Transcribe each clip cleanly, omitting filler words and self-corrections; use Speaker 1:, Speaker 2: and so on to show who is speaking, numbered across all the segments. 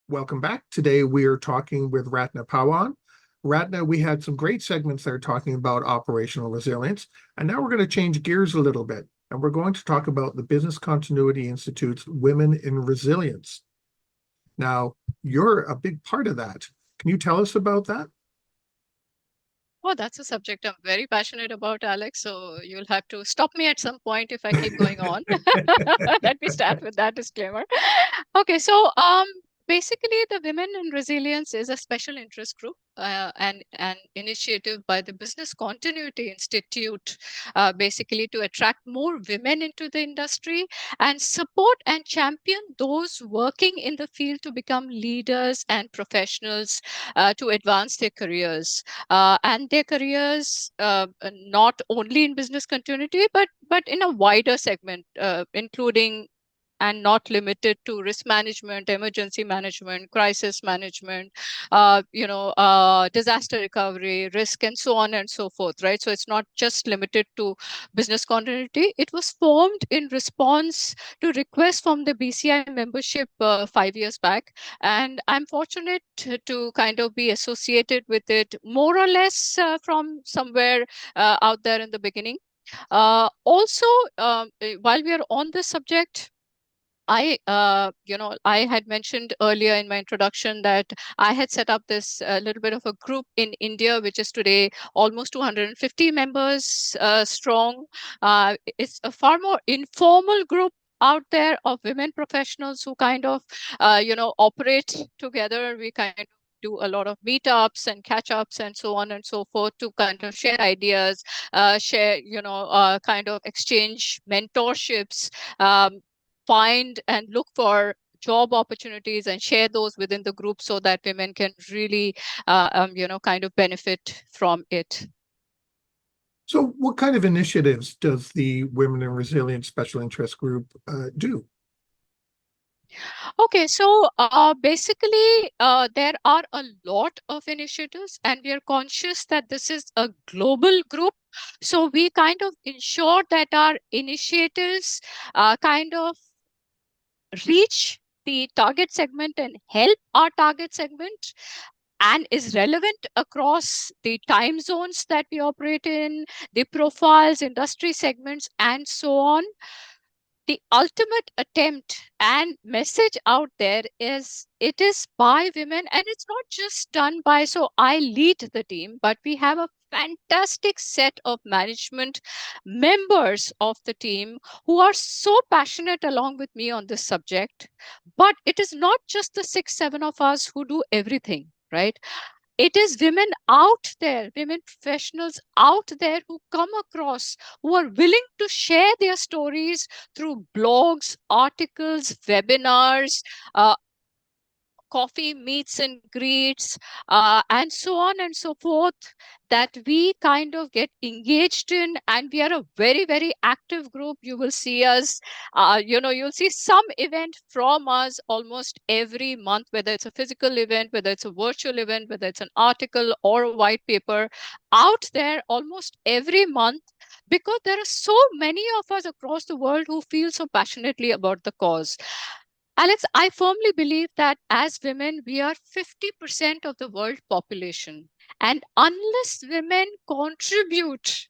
Speaker 1: Welcome back. Today we are talking with Ratna Pawan. Ratna, we had some great segments there talking about operational resilience, and now we're going to change gears a little bit, and we're going to talk about the Business Continuity Institute's Women in Resilience. Now, you're a big part of that. Can you tell us about that?
Speaker 2: Oh, that's a subject I'm very passionate about, Alex. So you'll have to stop me at some point if I keep going on. Let me start with that disclaimer. Okay, so basically, the Women in Resilience is a special interest group and an initiative by the Business Continuity Institute, basically to attract more women into the industry and support and champion those working in the field to become leaders and professionals to advance their careers and their careers not only in business continuity but in a wider segment, including and not limited to risk management, emergency management, crisis management, disaster recovery, risk, and so on and so forth, right? So it's not just limited to business continuity. It was formed in response to requests from the BCI membership 5 years back. And I'm fortunate to kind of be associated with it more or less from somewhere out there in the beginning. Also, while we are on this subject, I had mentioned earlier in my introduction that I had set up this little bit of a group in India, which is today almost 250 members strong. It's a far more informal group out there of women professionals who kind of, operate together. We kind of do a lot of meetups and catch ups and so on and so forth to kind of share ideas, kind of exchange mentorships, find and look for job opportunities and share those within the group so that women can really kind of benefit from it.
Speaker 1: So, what kind of initiatives does the Women in Resilience Special Interest Group do?
Speaker 2: Okay, so basically there are a lot of initiatives and we are conscious that this is a global group, so we kind of ensure that our initiatives kind of reach the target segment and help our target segment and is relevant across the time zones that we operate in, the profiles, industry segments, and so on. The ultimate attempt and message out there is it is by women, and it's not just done by, so I lead the team, but we have a fantastic set of management members of the team who are so passionate along with me on this subject. But it is not just the 6 7 of us who do everything, right? It is women out there, women professionals out there who come across, who are willing to share their stories through blogs, articles, webinars, coffee meets and greets, and so on and so forth, that we kind of get engaged in. And we are a very, very active group. You will see us, you'll see some event from us almost every month, whether it's a physical event, whether it's a virtual event, whether it's an article or a white paper out there almost every month, because there are so many of us across the world who feel so passionately about the cause. Alex, I firmly believe that as women, we are 50% of the world population. And unless women contribute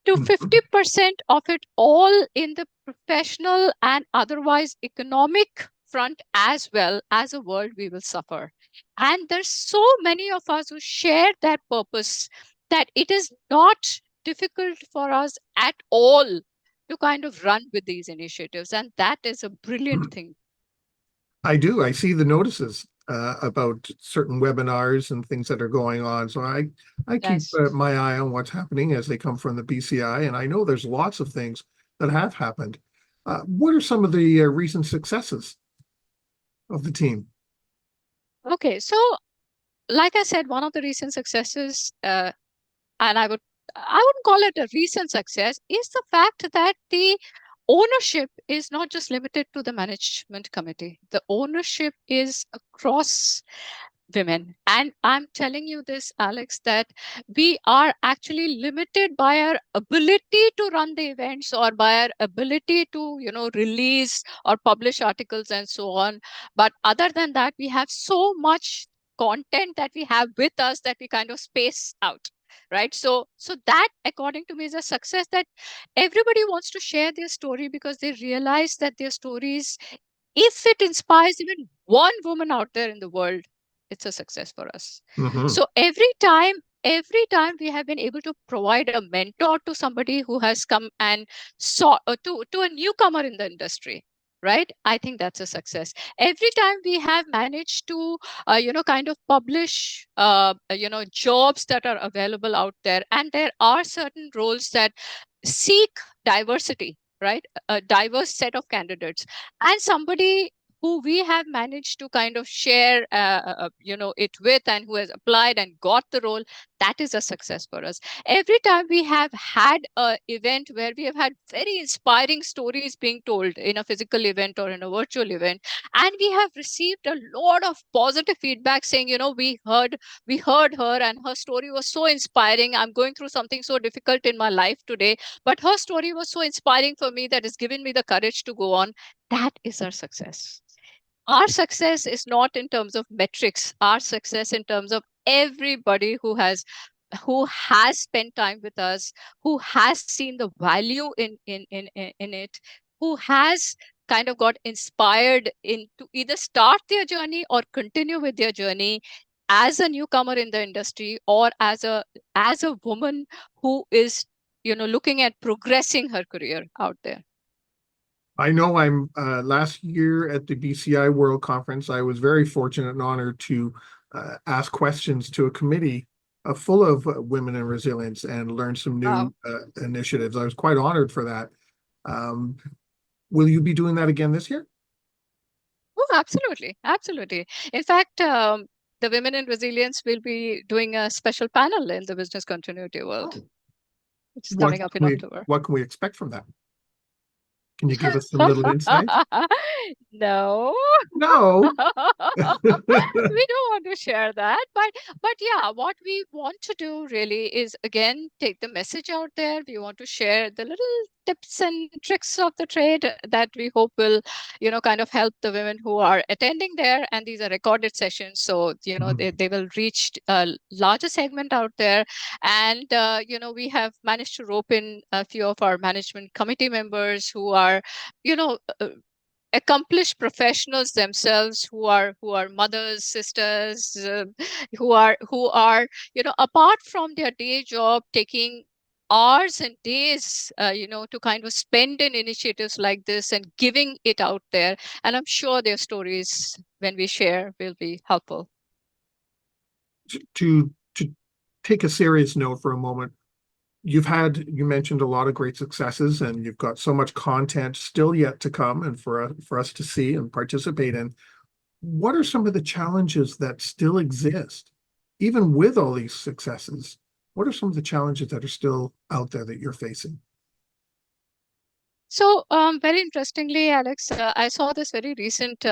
Speaker 2: to
Speaker 1: Mhm.
Speaker 2: 50% of it all in the professional and otherwise economic front as well, as a world, we will suffer. And there's so many of us who share that purpose that it is not difficult for us at all to kind of run with these initiatives. And that is a brilliant thing.
Speaker 1: I do. I see the notices about certain webinars and things that are going on. So I keep
Speaker 2: Yes.
Speaker 1: my eye on what's happening as they come from the BCI, and I know there's lots of things that have happened. What are some of the recent successes of the team?
Speaker 2: Okay. So, like I said, one of the recent successes, and I wouldn't call it a recent success, is the fact that the ownership is not just limited to the management committee. The ownership is across women. And I'm telling you this, Alex, that we are actually limited by our ability to run the events or by our ability to, release or publish articles and so on. But other than that, we have so much content that we have with us that we kind of space out. Right. So that, according to me, is a success, that everybody wants to share their story because they realize that their stories, if it inspires even one woman out there in the world, it's a success for us.
Speaker 1: Hmm.
Speaker 2: So every time we have been able to provide a mentor to somebody who has come and saw to a newcomer in the industry, right? I think that's a success. Every time we have managed to kind of publish jobs that are available out there, and there are certain roles that seek diversity, right? A diverse set of candidates, and somebody who we have managed to kind of share it with, and who has applied and got the role, that is a success for us. Every time we have had a event where we have had very inspiring stories being told in a physical event or in a virtual event, and we have received a lot of positive feedback saying, we heard her and her story was so inspiring. I'm going through something so difficult in my life today, but her story was so inspiring for me that it's given me the courage to go on. That is our success. Our success is not in terms of metrics. Our success in terms of everybody who has spent time with us, who has seen the value in it, who has kind of got inspired in to either start their journey or continue with their journey as a newcomer in the industry, or as a woman who is looking at progressing her career out there.
Speaker 1: I know I'm last year at the BCI World Conference, I was very fortunate and honored to ask questions to a committee full of women in resilience and learn some
Speaker 2: Wow.
Speaker 1: new initiatives. I was quite honored for that. Um, will you be doing that again this year?
Speaker 2: Oh, absolutely. Absolutely. In fact, the Women in Resilience will be doing a special panel in the Business Continuity World, which is
Speaker 1: What
Speaker 2: coming up
Speaker 1: can
Speaker 2: in
Speaker 1: we
Speaker 2: October.
Speaker 1: what can we expect from that? Can you give us some little insight?
Speaker 2: No.
Speaker 1: No.
Speaker 2: We don't want to share that, but yeah, what we want to do really is, again, take the message out there. We want to share the little tips and tricks of the trade that we hope will kind of help the women who are attending there. And these are recorded sessions, so they will reach a larger segment out there. And we have managed to rope in a few of our management committee members who are you know accomplished professionals themselves, who are mothers, sisters, who are apart from their day job, taking hours and days to kind of spend in initiatives like this and giving it out there. And I'm sure their stories, when we share, will be helpful.
Speaker 1: To take a serious note for a moment, you mentioned a lot of great successes, and you've got so much content still yet to come and for us to see and participate in. What are some of the challenges that still exist, even with all these successes? What are some of the challenges that are still out there that you're facing?
Speaker 2: So very interestingly, Alex, I saw this very recent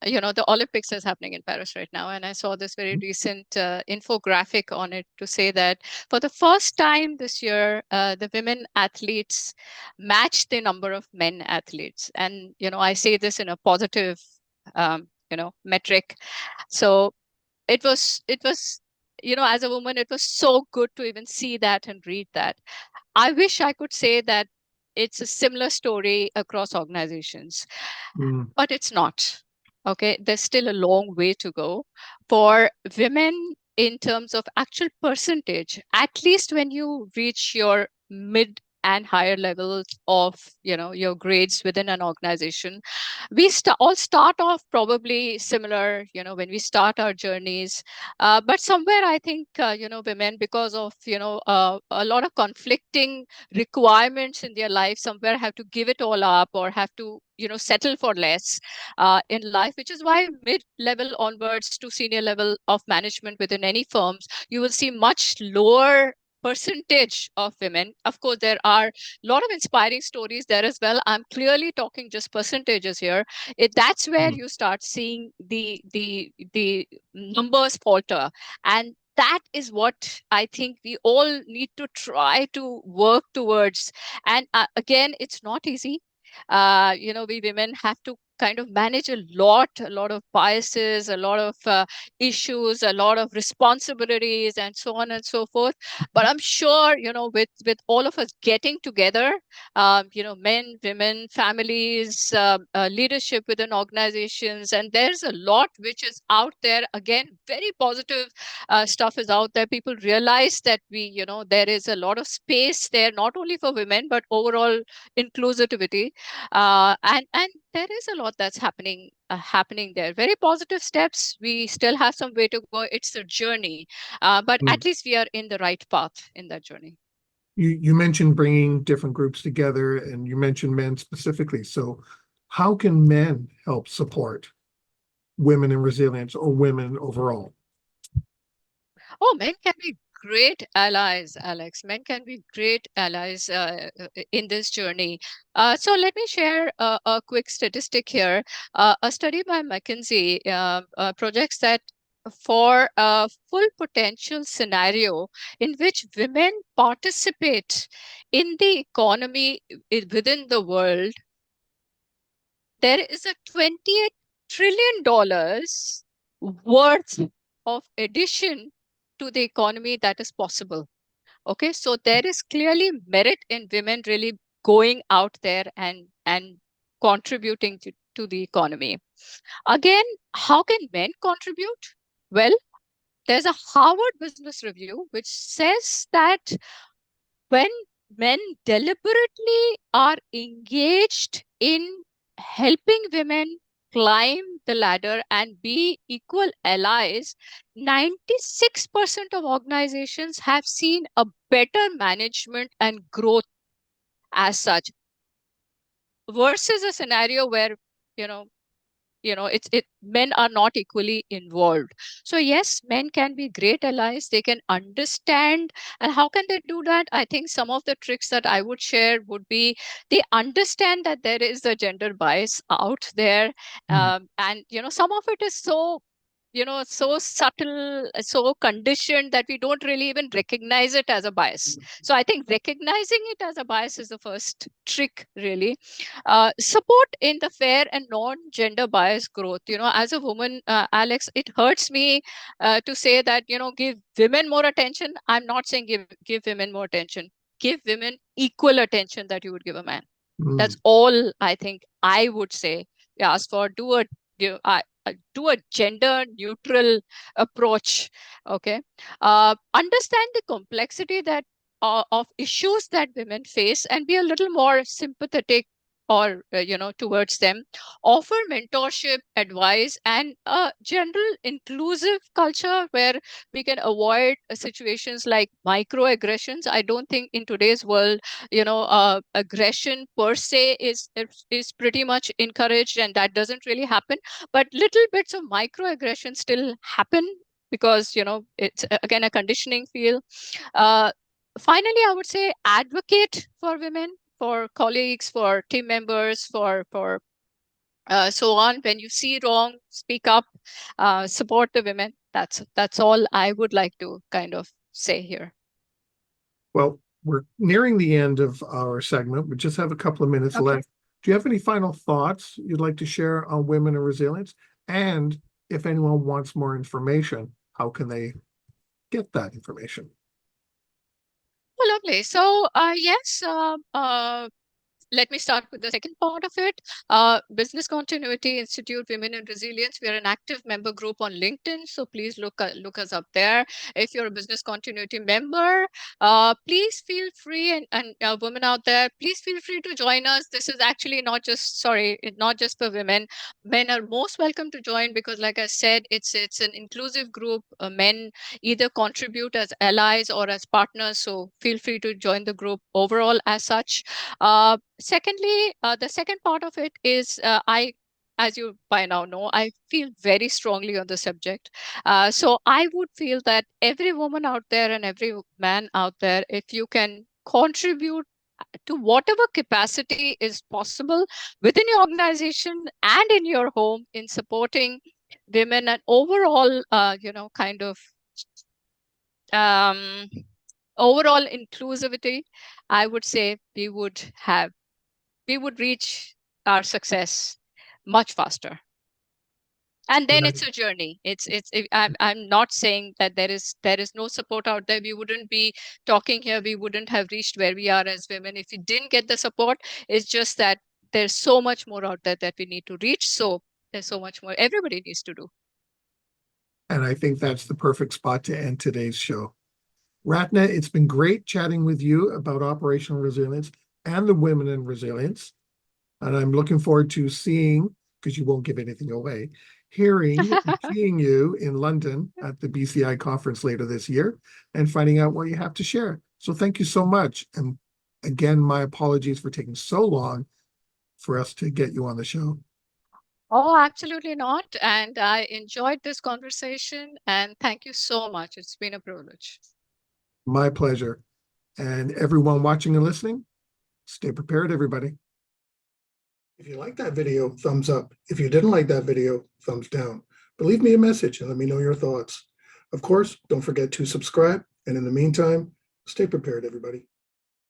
Speaker 2: the Olympics is happening in Paris right now, and I saw this very recent infographic on it to say that for the first time this year, the women athletes matched the number of men athletes. And I say this in a positive metric. So it was as a woman, it was so good to even see that and read that. I wish I could say that it's a similar story across organizations,
Speaker 1: Mm,
Speaker 2: but it's not. Okay, there's still a long way to go for women in terms of actual percentage. At least when you reach your mid and higher levels of your grades within an organization, we all start off probably similar when we start our journeys. But somewhere I think women, because of a lot of conflicting requirements in their life, somewhere have to give it all up or have to settle for less in life, which is why mid level onwards to senior level of management within any firms, you will see much lower percentage of women. Of course, there are a lot of inspiring stories there as well. I'm clearly talking just percentages here. That's where
Speaker 1: Mm.
Speaker 2: you start seeing the numbers falter, and that is what I think we all need to try to work towards. And again, it's not easy. We women have to kind of manage a lot of biases, a lot of issues, a lot of responsibilities, and so on and so forth. But I'm sure, with all of us getting together, men, women, families, leadership within organizations, and there's a lot which is out there. Again, very positive stuff is out there. People realize that there is a lot of space there, not only for women, but overall inclusivity. And there is a lot that's happening there. Very positive steps. We still have some way to go. It's a journey, but
Speaker 1: Mm.
Speaker 2: at least we are in the right path in that journey.
Speaker 1: You mentioned bringing different groups together, and you mentioned men specifically. So, how can men help support women in resilience or women overall?
Speaker 2: Oh, men can be great allies, Alex. Men can be great allies in this journey. So let me share a quick statistic here. A study by McKinsey projects that for a full potential scenario in which women participate in the economy within the world, there is a $28 trillion worth of addition to the economy that is possible. Okay, so there is clearly merit in women really going out there and contributing to the economy. Again, how can men contribute? Well, there's a Harvard Business Review which says that when men deliberately are engaged in helping women climb the ladder and be equal allies, 96% of organizations have seen a better management and growth as such, versus a scenario where you know it's it men are not equally involved. So yes, men can be great allies. They can understand. And how can they do that? I think some of the tricks that I would share would be, they understand that there is a gender bias out there.
Speaker 1: Mm.
Speaker 2: And some of it is so subtle, so conditioned that we don't really even recognize it as a bias. So I think recognizing it as a bias is the first trick, really. Support in the fair and non-gender bias growth. As a woman, Alex, it hurts me to say that, give women more attention. I'm not saying give women more attention. Give women equal attention that you would give a man. That's
Speaker 1: Mm.
Speaker 2: all I think I would say. Ask for, do a gender neutral approach. Okay, understand the complexity that of issues that women face, and be a little more sympathetic or towards them. Offer mentorship, advice, and a general inclusive culture where we can avoid situations like microaggressions. I don't think in today's world aggression per se is pretty much encouraged, and that doesn't really happen. But little bits of microaggression still happen because it's again a conditioning field. uh, Finally, I would say advocate for women, for colleagues, for team members, for so on. When you see wrong, speak up, support the women. That's all I would like to kind of say here.
Speaker 1: Well, we're nearing the end of our segment. We just have a couple of minutes
Speaker 2: Okay.
Speaker 1: left. Do you have any final thoughts you'd like to share on women and resilience? And if anyone wants more information, how can they get that information?
Speaker 2: Well, lovely. So, yes, let me start with the second part of it. Business Continuity Institute Women in Resilience. We are an active member group on LinkedIn, so please look us up there. If you're a business continuity member, please feel free, and women out there, please feel free to join us. This is actually not just for women. Men are most welcome to join because, like I said, it's an inclusive group. Men either contribute as allies or as partners, so feel free to join the group overall as such. Secondly, the second part of it is I as you by now know, I feel very strongly on the subject. So I would feel that every woman out there and every man out there, if you can contribute to whatever capacity is possible within your organization and in your home in supporting women and overall, kind of um, overall inclusivity, I would say we would reach our success much faster. And then
Speaker 1: Right.
Speaker 2: it's a journey. I'm not saying that there is no support out there. We wouldn't be talking here. We wouldn't have reached where we are as women if we didn't get the support. It's just that there's so much more out there that we need to reach. So there's so much more everybody needs to do.
Speaker 1: And I think that's the perfect spot to end today's show. Ratna, it's been great chatting with you about operational resilience and the women in resilience. And I'm looking forward to seeing, because you won't give anything away, hearing and seeing you in London at the BCI conference later this year and finding out what you have to share. So thank you so much. And again, my apologies for taking so long for us to get you on the show.
Speaker 2: Oh, absolutely not. And I enjoyed this conversation. And thank you so much. It's been a privilege.
Speaker 1: My pleasure. And everyone watching and listening, stay prepared, everybody. If you liked that video, thumbs up. If you didn't like that video, thumbs down. But leave me a message and let me know your thoughts. Of course, don't forget to subscribe. And in the meantime, stay prepared, everybody.